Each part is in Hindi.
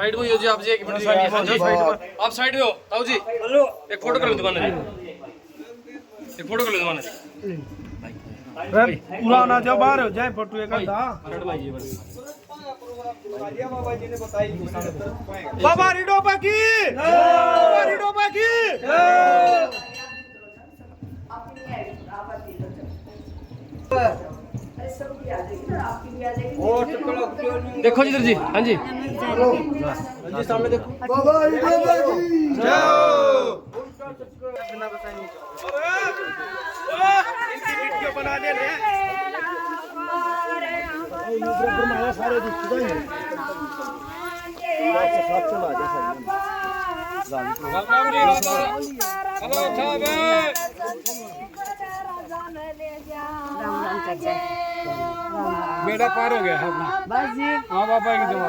साइड में हो जी, आप जी 1 मिनट हाँ जी, आप साइड में हो ताऊ जी, एक फोटो कर लो दुकान जी, एक फोटो कर लो दुकान जी। पूरा ना जाओ, बाहर हो जाए फोटो एक आधा। बाबा रिडोबा की, बाबा रिडोबा की। देखो जिधर जी, हाँ जी जी सामने देखो। बाबा रिडोबा की जय इनकी वीडियो बना दे रहे हैं सारे बेड़ा पार हो गया है अपना। बस जी हाँ बाबा की दुआ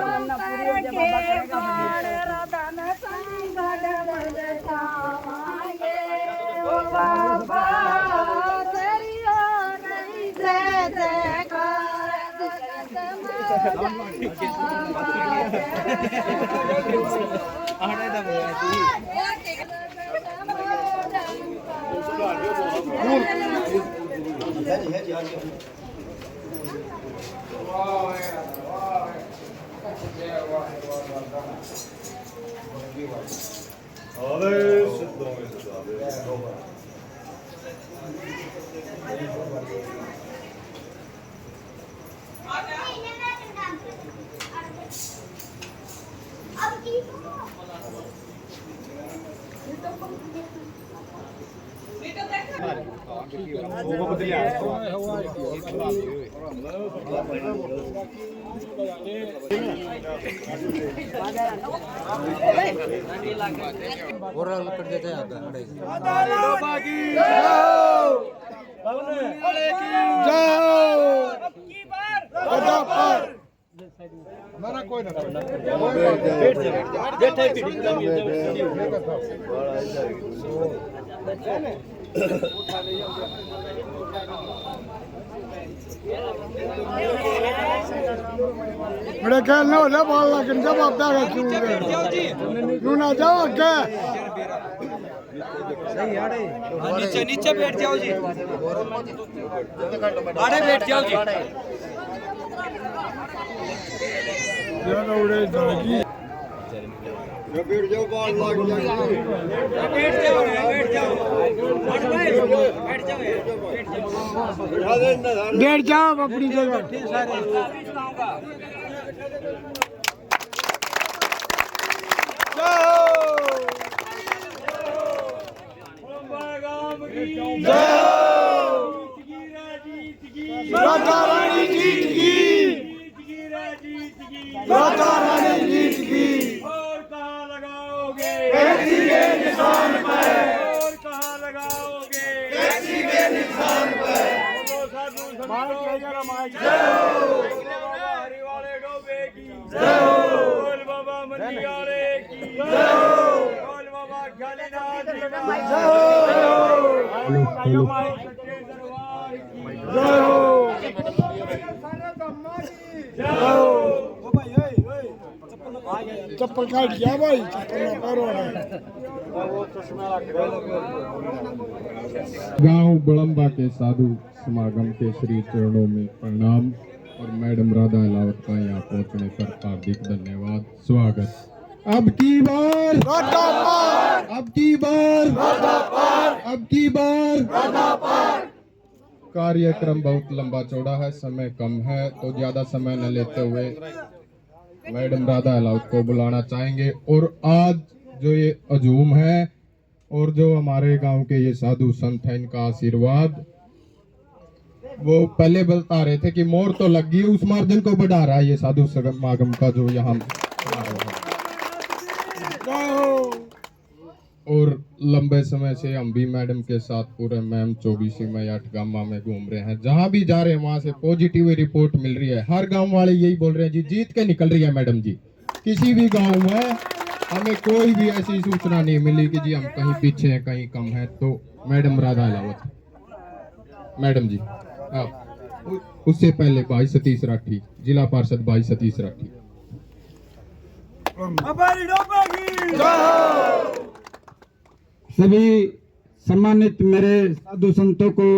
मेरे ख्याल ना होला बाल लेकिन जब आप दागा क्यों क्यों ना जाओ क्या नीचे नीचे बैठ जाओ जी, आड़े बैठ जाओ जी। उड़े जाएगी बैठ जाओ बाल लग जाएगी बैठ जाओ बैठ जाओ बैठ जाओ अपनी जगह राधा रानी जीत गई, राधा रानी जीत गई। और कहाँ लगाओगे टैक्सी के निशान पर, और कहाँ लगाओगे टैक्सी के निशान पर। बोलो साधु संतों की बाबा हरिवाले डोबे की बोल बाबा मंदियारे की बोल बाबा ज्ञानीनाथ जी की सच्चे दरबार की चप्पल काट गया भाई, चप्पल ना पैरों में। गांव बड़म्बा के साधु समागम के श्री चरणों में प्रणाम और मैडम राधा अलावत का यहाँ पहुँचने पर हार्दिक धन्यवाद, स्वागत। अब की बार राधा पार, अब की बार राधा पार, अब की बार राधा पार। कार्यक्रम बहुत लंबा चौड़ा है, समय कम है, तो ज्यादा समय न लेते हुए मैडम राधा अलावत को बुलाना चाहेंगे। और आज जो ये हजूम है और जो हमारे गांव के ये साधु संत हैं, इनका आशीर्वाद, वो पहले बता रहे थे कि मोर तो लग गई, उस मार्जिन को बढ़ा रहा है ये साधु समागम का जो यहाँ। और लंबे समय से हम भी मैडम के साथ पूरे मैम 24 में 8 गांव में घूम रहे हैं, जहां भी जा रहे हैं वहां से पॉजिटिव रिपोर्ट मिल रही है। हर गांव वाले यही बोल रहे हैं जी, जीत के निकल रही है मैडम जी। किसी भी गांव में हमें कोई भी ऐसी सूचना नहीं मिली कि जी हम कहीं पीछे हैं, कहीं कम है। तो मैडम राधा अलावत मैडम जी, उससे पहले भाई सतीश राठी, जिला पार्षद भाई सतीश राठी। हमारी डोबे की सभी सम्मानित मेरे साधु संतों को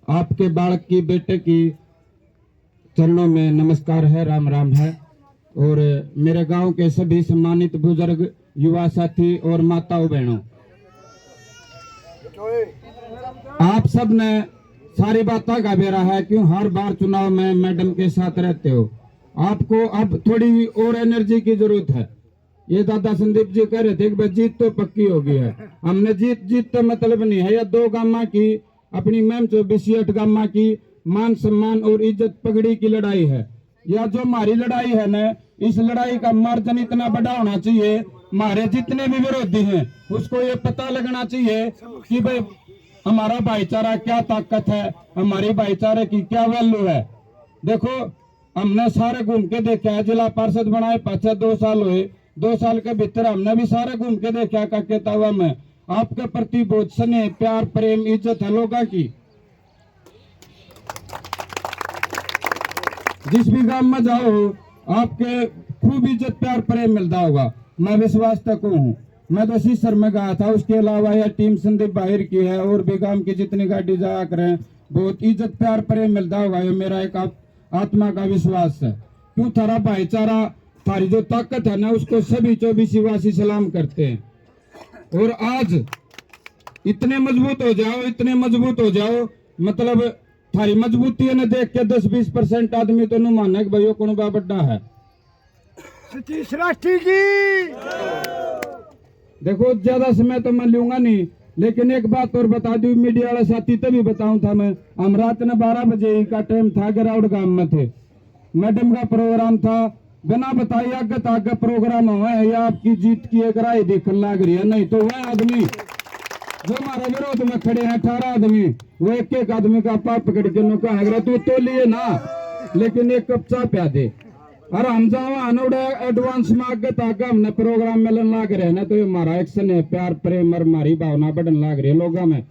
आपके बालक की बेटे की चरणों में नमस्कार है, राम राम है। और मेरे गांव के सभी सम्मानित बुजुर्ग, युवा साथी और माताओं बहनों, आप सब ने सारी बातें का बेरा है। क्यों हर बार चुनाव में मैडम के साथ रहते हो, आपको अब थोड़ी और एनर्जी की जरूरत है। ये दादा संदीप जी कह रहे थे कि जीत तो पक्की हो गई है। हमने जीत तो मतलब नहीं है, या 2 गामा की अपनी मैम 24 गामा की मान सम्मान और इज्जत पगड़ी की लड़ाई है। या जो हमारी लड़ाई है ना, इस लड़ाई का मार्जिन इतना बड़ा होना चाहिए, हमारे जितने भी विरोधी हैं उसको ये पता लगना चाहिए कि भाई हमारा भाईचारा क्या ताकत है, हमारी भाईचारे की क्या वैल्यू है। देखो हमने सारे घूम के देखा है, जिला पार्षद बनाए पाछे 2 साल हुए, 2 साल के भीतर हमने भी सारे घूम के देखा काके तावा में आपके प्रति बहुत स्नेह, प्यार, प्रेम, इज्जत है लोगों की। जिस भी गांव में जाओ आपके खूब इज्जत, प्यार, प्रेम मिलता होगा, मैं विश्वास तक हूँ। मैं तो सीसर में गया था, उसके अलावा यह टीम संदीप बाहिर की है और भी गांव की जितनी गाड़ी जाया करें, बहुत इज्जत, प्यार, प्रेम मिलता होगा। ये मेरा एक आत्मा का विश्वास है। क्यों थारा भाईचारा, थारी जो ताकत है ना, उसको सभी 24 वासी सलाम करते हैं। और आज इतने मजबूत हो जाओ, इतने मजबूत हो जाओ, मतलब थारी मजबूती ने देख के 10-20% आदमी तो नु माने कि भाई कौन बा बड़ा है। सतीश राष्ट्री की देखो ज्यादा समय तो मैं लूंगा नहीं, लेकिन एक बात और बता दूं, मीडिया वाले साथी तभी बताऊं था मैं, हम रात ने 12 बजे का टाइम था, गिराउड गांव में थे, मैडम का प्रोग्राम था। बिना बताए आगे प्रोग्राम हुआ है या आपकी जीत की एक राय देखने लग रही है। नहीं तो वह आदमी जो हमारे विरोध में खड़े हैं 18 आदमी, वो एक आदमी का पाप पकड़ के नुका है, तू तो लिए ना, लेकिन एक कप चाय पिया दे। और हम जाओ एडवांस में आगे हमने प्रोग्राम मिलन लाग रहे ना, तो हमारा एक्शन है, प्यार, प्रेम और हमारी भावना बढ़न लाग रही है लोगों में।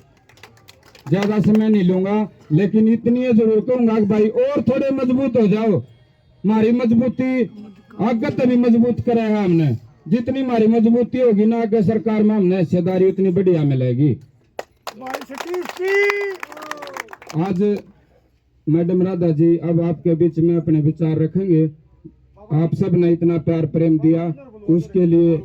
ज्यादा समय नहीं लूंगा, लेकिन इतनी जरूर कहूंगा कि भाई और थोड़े मजबूत हो जाओ। हमारी मजबूती आगे तभी मजबूत करेगा हमने, जितनी हमारी मजबूती होगी ना आगे सरकार में हमने हिस्सेदारी उतनी बढ़िया मिलेगी। आज मैडम राधा जी अब आपके बीच में अपने विचार रखेंगे। आप सब ने इतना प्यार प्रेम दिया, उसके लिए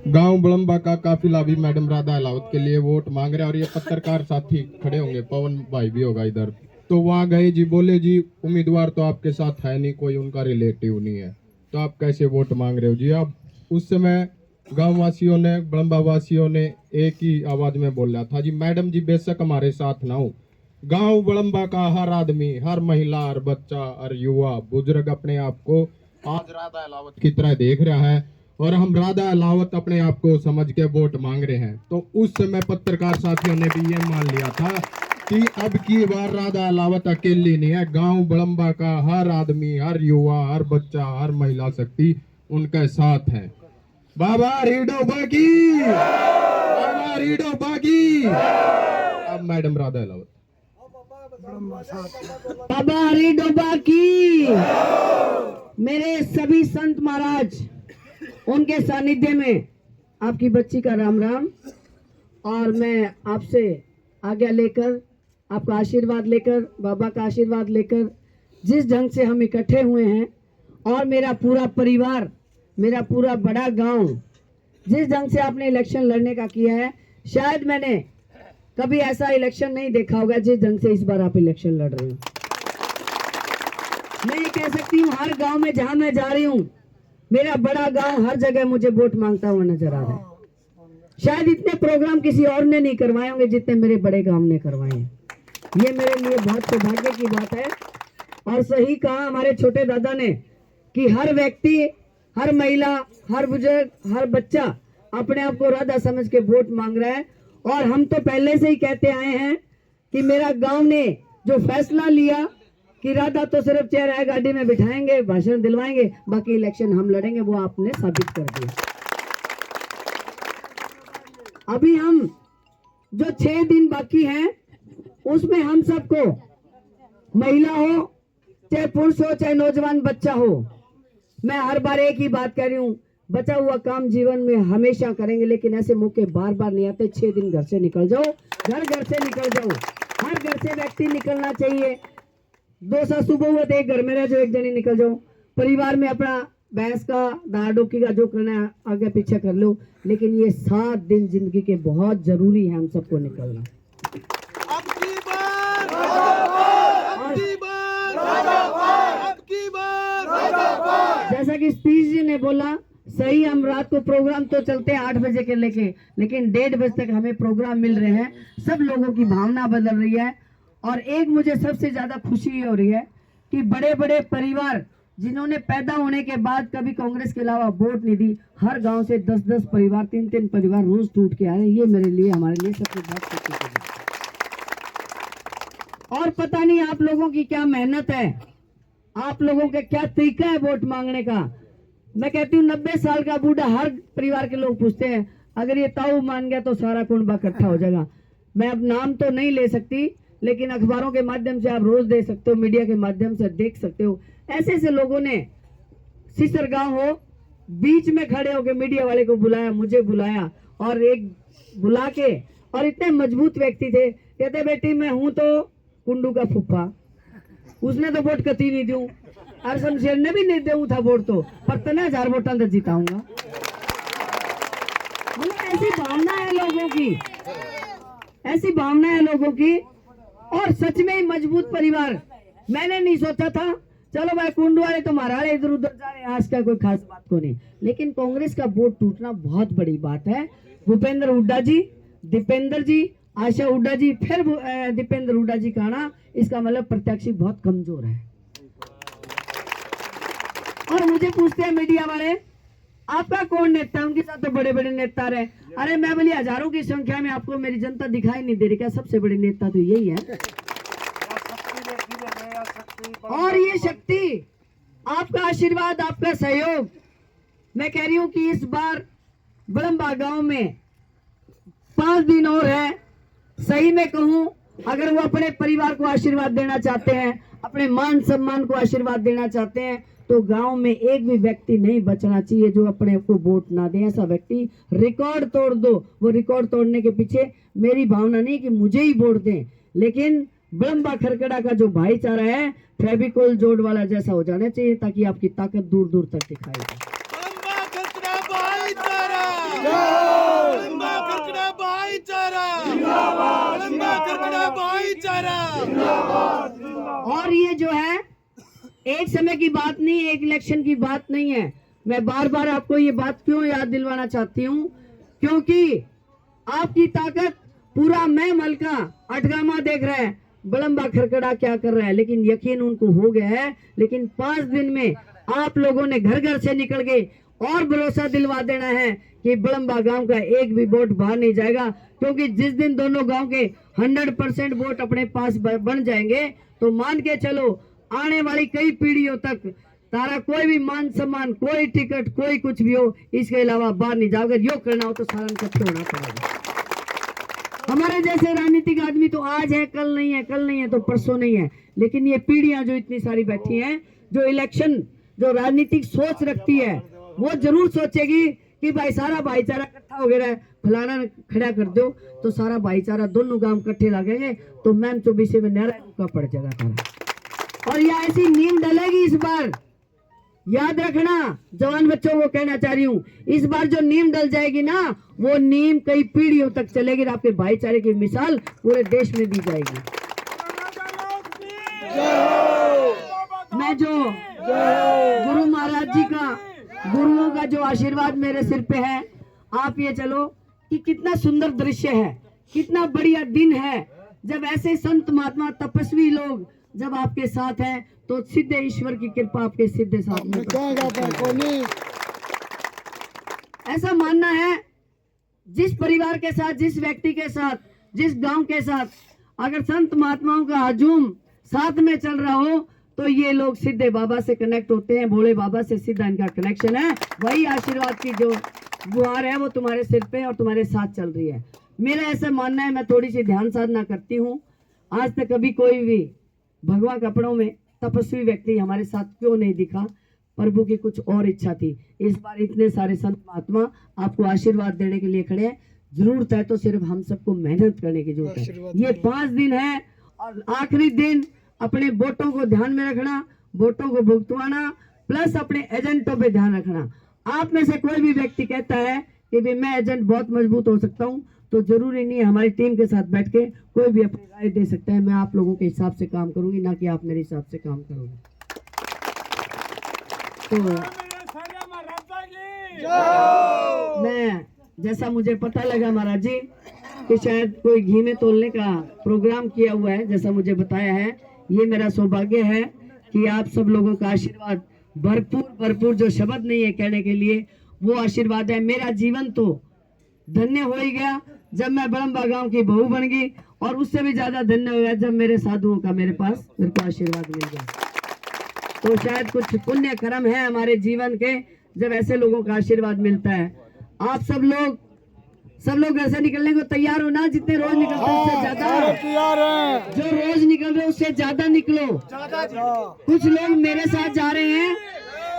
गांव बलम्बा का काफिला भी मैडम राधा अलाउत के लिए वोट मांग रहे हैं। और ये पत्रकार साथी खड़े होंगे, पवन भाई भी होगा इधर, तो वहां गए जी, बोले जी उम्मीदवार तो आपके साथ है नहीं, कोई उनका रिलेटिव नहीं है, तो आप कैसे वोट मांग रहे हो जी। आप उस समय गांव वासियों ने, बलम्बा वासियों ने एक ही आवाज में बोला था जी, मैडम जी बेशक हमारे साथ ना हो, गांव बलम्बा का हर आदमी, हर महिला, हर बच्चा, हर युवा, बुजुर्ग अपने आप को आज राधा अलावत की तरह देख रहा है, और हम राधा अलावत अपने आप को समझ के वोट मांग रहे हैं। तो उस समय पत्रकार साथियों ने भी ये मान लिया था कि अब की बार राधा अलावत अकेली नहीं है, गांव बलम्बा का हर आदमी, हर युवा, हर बच्चा, हर महिला शक्ति उनके साथ है। बाबा रीडो बागी, बाबा रीडो बागी। अब मैडम राधा अलावत, बाबा रीडोबा की, मेरे सभी संत महाराज, उनके सानिध्य में आपकी बच्ची का राम राम। और मैं आपसे आज्ञा लेकर, आपका आशीर्वाद लेकर, बाबा का आशीर्वाद लेकर, जिस ढंग से हम इकट्ठे हुए हैं और मेरा पूरा परिवार, मेरा पूरा बड़ा गांव, जिस ढंग से आपने इलेक्शन लड़ने का किया है, शायद मैंने कभी ऐसा इलेक्शन नहीं देखा होगा जिस ढंग से इस बार आप इलेक्शन लड़ रहे हो। मैं ये कह सकती हूँ, हर गांव में जहां मैं जा रही हूँ, मेरा बड़ा गांव हर जगह मुझे वोट मांगता हुआ नजर आ रहा है। शायद इतने प्रोग्राम किसी और ने नहीं करवाए होंगे जितने मेरे बड़े गांव ने करवाए हैं। ये मेरे लिए बहुत सौभाग्य की बात है। और सही कहा हमारे छोटे दादा ने कि हर व्यक्ति, हर महिला, हर बुजुर्ग, हर बच्चा अपने आप को राधा समझ के वोट मांग रहा है। और हम तो पहले से ही कहते आए हैं कि मेरा गांव ने जो फैसला लिया कि राधा तो सिर्फ चेहरा है, गाड़ी में बिठाएंगे, भाषण दिलवाएंगे, बाकी इलेक्शन हम लड़ेंगे, वो आपने साबित कर दिया। अभी हम जो 6 दिन बाकी हैं, उसमें हम सबको, महिला हो चाहे पुरुष हो चाहे नौजवान बच्चा हो, मैं हर बार एक ही बात कह रही हूँ, बचा हुआ काम जीवन में हमेशा करेंगे, लेकिन ऐसे मौके बार बार नहीं आते। 6 दिन घर से निकल जाओ, घर से निकल जाओ। हर घर से व्यक्ति निकलना चाहिए। 2 सासू बहू है तो एक घर में रह जाओ, एक जनी निकल जाओ। परिवार में अपना भैंस का दाल डोकी का जो करना है आगे पीछे कर लो, लेकिन ये 7 दिन जिंदगी के बहुत जरूरी है हम सबको निकलना। जैसा कि स्पीच जी ने बोला, सही, हम रात को प्रोग्राम तो चलते हैं 8 बजे के लेके, लेकिन 1:30 बजे तक हमें प्रोग्राम मिल रहे हैं। सब लोगों की भावना बदल रही है। और एक मुझे सबसे ज्यादा खुशी हो रही है कि बड़े बड़े परिवार जिन्होंने पैदा होने के बाद कभी कांग्रेस के अलावा वोट नहीं दी, हर गांव से 10-10 परिवार, 3-3 परिवार रोज टूट के आ रहे हैं। ये मेरे लिए, हमारे लिए सबसे बहुत खुशी की बात है। और पता नहीं आप लोगों की क्या मेहनत है, आप लोगों का क्या तरीका है वोट मांगने का। मैं कहती हूँ 90 साल का बूढ़ा, हर परिवार के लोग पूछते हैं, अगर ये ताऊ मान गया तो सारा कुंबा इकट्ठा हो जाएगा। मैं अब नाम तो नहीं ले सकती, लेकिन अखबारों के माध्यम से आप रोज देख सकते हो, मीडिया के माध्यम से देख सकते हो, ऐसे ऐसे लोगों ने सिसर गांव हो बीच में खड़े होकर मीडिया वाले को बुलाया, मुझे बुलाया, और एक बुला के, और इतने मजबूत व्यक्ति थे, कहते बेटी मैं हूं तो कुंडू का फुफ्फा, उसने तो वोट कती नहीं दूं, और शमशेर ने भी नहीं देऊ था वोट, तो पर 1000 वोटां तो जिताऊंगा। मतलब ऐसी भावना है लोगों की, ऐसी भावना है लोगों की। और सच में ही मजबूत परिवार। मैंने नहीं सोचा था, चलो भाई कुंडू वाले तो मारा इधर उधर जा रहे, आज का कोई खास बात को नहीं, लेकिन कांग्रेस का वोट टूटना बहुत बड़ी बात है। भूपेंद्र हुड्डा जी, दीपेंद्र जी, आशा हुड्डा जी, फिर दीपेंद्र हुड्डा जी का आना, इसका मतलब प्रत्याशी बहुत कमजोर है। और मुझे पूछते हैं मीडिया वाले, आपका कौन नेता है? उनके साथ तो बड़े बड़े नेता रहे। अरे मैं बोली, हजारों की संख्या में आपको मेरी जनता दिखाई नहीं दे रही क्या? सबसे बड़े नेता तो यही है। और ये शक्ति, आपका आशीर्वाद, आपका सहयोग। मैं कह रही हूँ कि इस बार बड़म्बा गांव में 5 दिन और है। सही में कहूँ, अगर वो अपने परिवार को आशीर्वाद देना चाहते हैं, अपने मान सम्मान को आशीर्वाद देना चाहते हैं, तो गांव में एक भी व्यक्ति नहीं बचना चाहिए जो अपने को वोट ना दे। ऐसा व्यक्ति रिकॉर्ड तोड़ दो। वो रिकॉर्ड तोड़ने के पीछे मेरी भावना नहीं कि मुझे ही वोट दें, लेकिन बड़म्बा खरकड़ा का जो भाईचारा है, फेविकोल जोड़ वाला जैसा हो जाना चाहिए, ताकि आपकी ताकत दूर दूर तक दिखाई दे। और ये जो है एक समय की बात नहीं है, एक इलेक्शन की बात नहीं है। मैं बार बार आपको ये बात क्यों याद दिलवाना चाहती हूँ, क्योंकि आपकी ताकत पूरा मैं मलका अटगामा देख रहा है, बड़म्बा खरकड़ा क्या कर रहा है, लेकिन यकीन उनको हो गया है। लेकिन 5 दिन में आप लोगों ने घर घर से निकल के और भरोसा दिलवा देना है कि बड़म्बा गांव का एक भी वोट बाहर नहीं जाएगा, क्योंकि जिस दिन दोनों गांव के 100% वोट अपने पास बन जाएंगे, तो मान के चलो आने वाली कई पीढ़ियों तक तारा कोई भी मान सम्मान, कोई टिकट, कोई कुछ भी हो, इसके अलावा बाहर नहीं जाओगे। यो करना हो तो सारा इकट्ठे होना पड़ेगा। हमारे जैसे राजनीतिक आदमी तो आज है, कल नहीं है, कल नहीं है तो परसों नहीं है, लेकिन ये पीढ़ियां जो इतनी सारी बैठी हैं, जो इलेक्शन, जो राजनीतिक सोच रखती है, वो जरूर सोचेगी कि भाई सारा भाईचारा इकट्ठा हो गया है, फलाना खड़ा कर दो, तो सारा भाईचारा दोनों गांव इकट्ठे लगेंगे, तो मैम 24 में नहरा का पड़ जाएगा सारा। और यह ऐसी नींव डलेगी इस बार, याद रखना। जवान बच्चों को कहना चाह रही हूँ, इस बार जो नींव डल जाएगी ना, वो नींव कई पीढ़ियों तक चलेगी। आपके भाईचारे की मिसाल पूरे देश में दी जाएगी। मैं जो गुरु महाराज जी का, गुरुओं का जो आशीर्वाद मेरे सिर पे है, आप ये चलो कि कितना सुंदर दृश्य है, कितना बढ़िया दिन है, जब ऐसे संत महात्मा तपस्वी लोग जब आपके साथ हैं, तो सीधे ईश्वर की कृपा आपके सीधे साथ में। ऐसा मानना है, जिस परिवार के साथ, जिस व्यक्ति के साथ, जिस गांव के साथ अगर संत महात्माओं का हजूम साथ में चल रहा हो, तो ये लोग सीधे बाबा से कनेक्ट होते हैं, भोले बाबा से सीधा इनका कनेक्शन है। वही आशीर्वाद की जो गुहार है वो तुम्हारे सिर पे और तुम्हारे साथ चल रही है। मेरा ऐसा मानना है, मैं थोड़ी सी ध्यान साधना करती हूँ। आज तक कभी कोई भी भगवा कपड़ों में तपस्वी व्यक्ति हमारे साथ क्यों नहीं दिखा? प्रभु की कुछ और इच्छा थी। इस बार इतने सारे संत महात्मा आपको आशीर्वाद देने के लिए खड़े हैं। जरूरत है तो सिर्फ हम सबको मेहनत करने की जरूरत है। ये 5 दिन है और आखिरी दिन अपने वोटों को ध्यान में रखना, वोटों को भुगतवाना, प्लस अपने एजेंटों पे ध्यान रखना। आप में से कोई भी व्यक्ति कहता है कि भी मैं एजेंट बहुत मजबूत हो सकता हूँ, तो जरूरी नहीं है हमारी टीम के साथ बैठ के कोई भी अपनी राय दे सकता है। मैं आप लोगों के हिसाब से काम करूंगी, ना कि आप मेरे हिसाब से काम करोगे। तो मैं जैसा मुझे पता लगा महाराज जी कि शायद कोई घी में तोलने का प्रोग्राम किया हुआ है, जैसा मुझे बताया है। ये मेरा सौभाग्य है कि आप सब लोगों का आशीर्वाद भरपूर जो शब्द नहीं है कहने के लिए, वो आशीर्वाद है। मेरा जीवन तो धन्य हो ही गया जब मैं बड़म्बा गांव की बहू बन गई, और उससे भी ज्यादा धन्य हो गया जब मेरे साधुओं का मेरे को आशीर्वाद मिल गया। तो शायद कुछ पुण्य कर्म है हमारे जीवन के जब ऐसे लोगों का आशीर्वाद मिलता है। आप सब लोग ऐसे निकलने को तैयार हो ना? जितने रोज निकलते हैं उससे ज्यादा, जो रोज निकल रहे उससे ज्यादा निकलो। कुछ लोग मेरे साथ जा रहे हैं,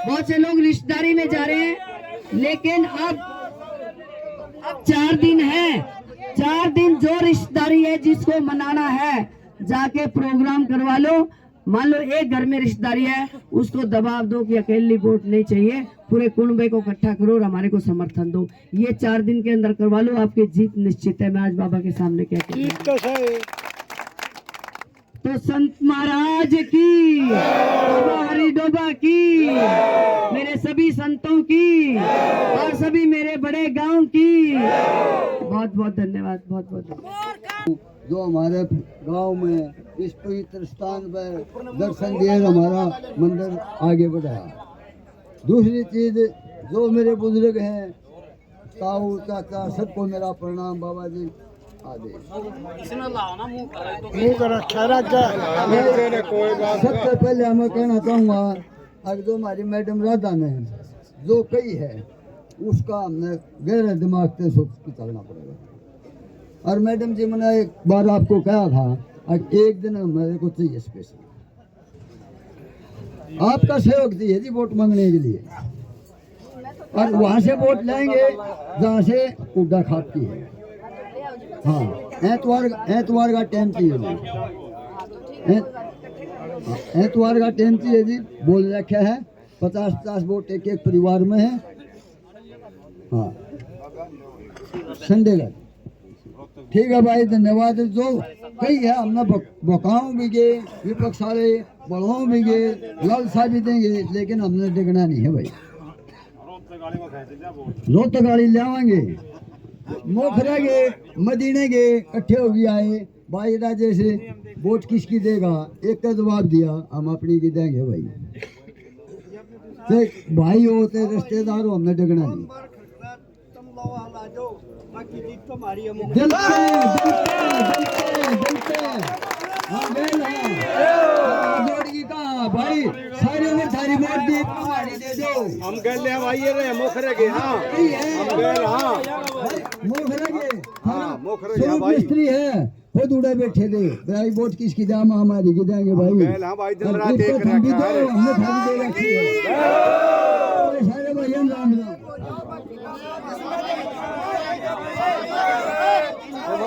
बहुत से लोग रिश्तेदारी में जा रहे हैं, लेकिन अब 4 दिन है। 4 दिन जो रिश्तेदारी है जिसको मनाना है जाके प्रोग्राम करवा लो। मान लो एक घर में रिश्तेदारी है, उसको दबाव दो कि अकेली वोट नहीं चाहिए, पूरे कुनबे को इकट्ठा करो और हमारे को समर्थन दो। ये 4 दिन के अंदर करवा लो, आपकी जीत निश्चित है। मैं आज बाबा के सामने कहता हूं। तो संत महाराज की, बाबा हरिडोबा की, मेरे सभी संतों की और सभी मेरे बड़े गांव की बहुत बहुत धन्यवाद, बहुत बहुत धन्यवाद। जो हमारे गांव में इस पवित्र स्थान पर दर्शन दिए, हमारा मंदिर आगे बढ़ाया। दूसरी चीज, जो मेरे बुजुर्ग हैं, ताऊ चाचा, सबको मेरा प्रणाम। बाबा जी आदेश। सबसे पहले मैं कहना चाहूँगा, अब जो हमारी मैडम राधा ने जो कही है उसका हमने गहरे दिमाग से सोच के चलना पड़ेगा। और मैडम जी, मैंने एक बार आपको कहा था, एक दिन मेरे को चाहिए स्पेशल आपका सहयोग चाहिए जी वोट मांगने के लिए। और वहाँ से वोट लेंगे जहाँ से उड्डा खाती है। हाँ, एतवार का टाइम चाहिए जी, एतवार का टाइम चाहिए जी। बोल रखा है 50-50 वोट एक परिवार में है। हाँ, संडे का ठीक है भाई, धन्यवाद। जो कही है हमने बकाऊ भी गए, विपक्ष वाले बढ़ाओ भी गए, लालसा भी देंगे, लेकिन हमने डिगना नहीं है भाई। रोहतक गाड़ी ले आएंगे, मोखरा गए, मदीने गए, इकट्ठे हो गए आए भाई। राजे से वोट किसकी देगा, एक का जवाब दिया, हम अपनी की देंगे भाई। तो भाई होते रिश्तेदार हो, हमने डिगना नहीं। भाई सारी उम्र सारी वोट दी, दे दो। हम गए ले भाई, ये मोखरे के। हाँ, हम गए। हाँ, मोखरे के। हाँ, मोखरे के भाई। मिस्त्री है, खुद उड़े बैठे थे भाई। वोट किसकी दाम हमारी की देंगे भाई। हाँ भाई, दिन रात देख रहे हैं। हमने खाली दे रखी है सारे भाई। राम राम।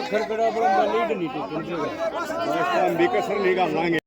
खरखड़ा बड़ा लीड नहीं थे, हम भी कसर नहीं कर लाएंगे।